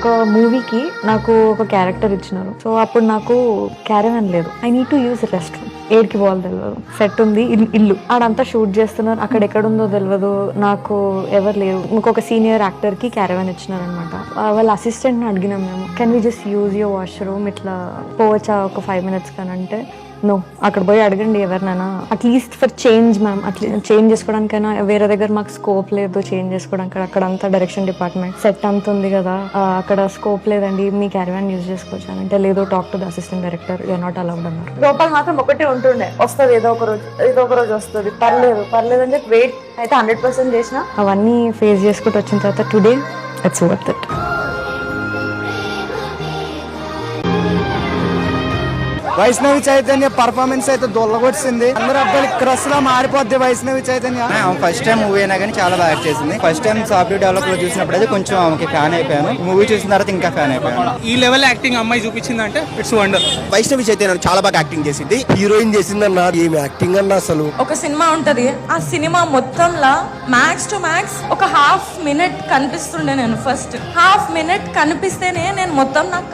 ఒక మూవీకి నాకు ఒక క్యారెక్టర్ ఇచ్చినారు. సో అప్పుడు నాకు క్యారవాన్ లేదు. I need to use rest room. ఏడికి పోవాలి తెలియదు. సెట్ ఉంది, ఇల్లు ఆడంతా షూట్ చేస్తున్నారు. అక్కడ ఎక్కడుందో తెలియదు, నాకు ఎవరు లేరు. ఇంకొక సీనియర్ యాక్టర్ కి క్యారవాన్ ఇచ్చినారు అనమాట. వాళ్ళ అసిస్టెంట్ ని అడిగినాం మేము, can we just use your washroom, ఇట్లా పోవచ్చా ఒక 5 minutes కానంటే నో, అక్కడ పోయి అడగండి ఎవరినైనా, అట్లీస్ట్ ఫర్ చేంజ్ మ్యామ్, అట్లా చేంజ్ చేసుకోవడానికైనా. వేరే దగ్గర మాకు స్కోప్ లేదు చేంజ్ చేసుకోవడానికి, అక్కడ అంతా డైరెక్షన్ డిపార్ట్మెంట్ సెట్ అంత ఉంది కదా, అక్కడ స్కోప్ లేదండి, మీ క్యారవాన్ యూజ్ చేసుకోవచ్చు అంటే లేదు, talk to the assistant director, you're not allowed అన్నారు. లోపల మాత్రం ఒకటే ఉంటుండే, వస్తుంది ఏదో ఒక రోజు వస్తుంది, పర్లేదు అని చెప్పి వెయిట్ అయితే 100% చేసిన. అవన్నీ ఫేస్ చేసుకుంటూ వచ్చిన తర్వాత today it's worth it. Vaishnavi Chaitanya performance అయితే దొల్లగొచ్చింది. అందరు అబ్బాయిలు క్రష్ లా మారిపోద్ది Vaishnavi Chaitanya. First time movie అయినా కానీ చాలా బాగా యాక్ట్ చేసింది. ఫస్ట్ టైం సాఫ్ట్వేర్ డెవలప్ లో చూసినప్పుడు అయితే కొంచెం ఆమెకి ఫ్యాన్ అయిపోయాను. మూవీ చూసిన తర్వాత ఇంకా ఫ్యాన్ అయిపోయాను. ఈ లెవెల్ యాక్టింగ్ అమ్మాయి చూపించింది అంటే ఇట్స్ వండర్. వైష్ణవి చైతన్య చాలా బాగా యాక్టింగ్ చేసింది. హీరోయిన్ చేసిందన్న ఏమి యాక్టింగ్ అన్న అసలు. ఒక సినిమా ఉంటది, ఆ సినిమా మొత్తంలో మ్యాక్స్ టు మ్యాక్స్ ఒక ½ minute కనిపిస్తుండే. నేను ఫస్ట్ ½ minute కనిపిస్తేనే నేను మొత్తం నాకు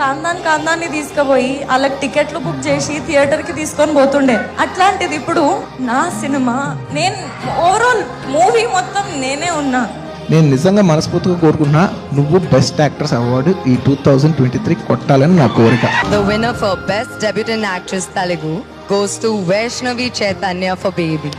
కాందాన్ని తీసుకుపోయి వాళ్ళకి టికెట్లు బుక్ చేసి థియేటర్ కి తీసుకొని పోతుండే. అట్లాంటిది ఇప్పుడు నా సినిమా, నేను ఓవరాల్ మూవీ మొత్తం నేనే ఉన్నా. నేను నిజంగా మనస్ఫూర్తిగా కోరుకుంటున్నా, నువ్వు బెస్ట్ యాక్ట్రెస్ అవార్డు ఈ 2023 కొట్టాలని నా కోరిక. The winner for Best Debutant Actress Telugu goes to Vaishnavi Chaitanya for Baby.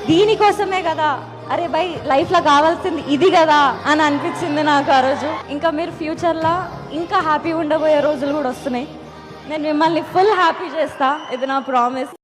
దీనికోసమే కదా, అరే బై లైఫ్ లో కావాల్సింది ఇది కదా అని అనిపించింది నాకు ఆ రోజు. ఇంకా మీరు ఫ్యూచర్ లో ఇంకా హ్యాపీ ఉండబోయే రోజులు కూడా వస్తున్నాయి. నేను మిమ్మల్ని ఫుల్ హ్యాపీ చేస్తా, ఇది నా ప్రామిస్.